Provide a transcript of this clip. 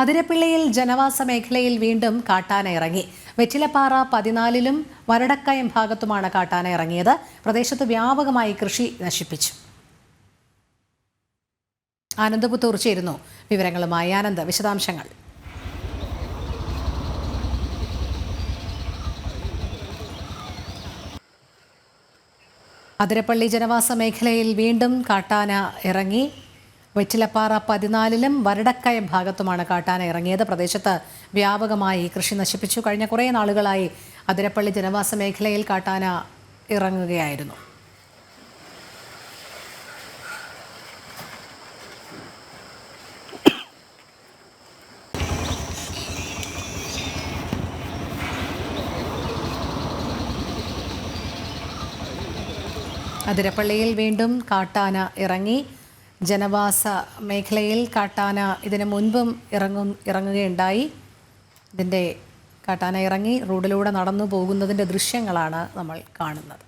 അതിരപ്പിള്ളിയിൽ ജനവാസ മേഖലയിൽ വീണ്ടും കാട്ടാന ഇറങ്ങി. വെറ്റിലപ്പാറ 14-ലും വരടക്കയം ഭാഗത്തുമാണ് കാട്ടാന ഇറങ്ങിയത്. പ്രദേശത്ത് വ്യാപകമായി കൃഷി നശിപ്പിച്ചു. ആനന്ദ് പുത്തൂർ ചേരുന്നു വിവരങ്ങളുമായി. ആനന്ദ്, വിശദാംശങ്ങൾ. അതിരപ്പള്ളി ജനവാസ മേഖലയിൽ വീണ്ടും കാട്ടാന ഇറങ്ങി. വെറ്റിലപ്പാറ 14-ലും വരടക്കയം ഭാഗത്തുമാണ് കാട്ടാന ഇറങ്ങിയത്. പ്രദേശത്ത് വ്യാപകമായി കൃഷി നശിപ്പിച്ചു. കഴിഞ്ഞ കുറേ നാളുകളായി അതിരപ്പള്ളി ജനവാസ മേഖലയിൽ കാട്ടാന ഇറങ്ങുകയായിരുന്നു. അതിരപ്പള്ളിയിൽ വീണ്ടും കാട്ടാന ഇറങ്ങി. ജനവാസ മേഖലയിൽ കാട്ടാന ഇതിനു മുൻപും ഇറങ്ങുകയുണ്ടായി. കാട്ടാന ഇറങ്ങി റോഡിലൂടെ നടന്നു പോകുന്നതിൻ്റെ ദൃശ്യങ്ങളാണ് നമ്മൾ കാണുന്നത്.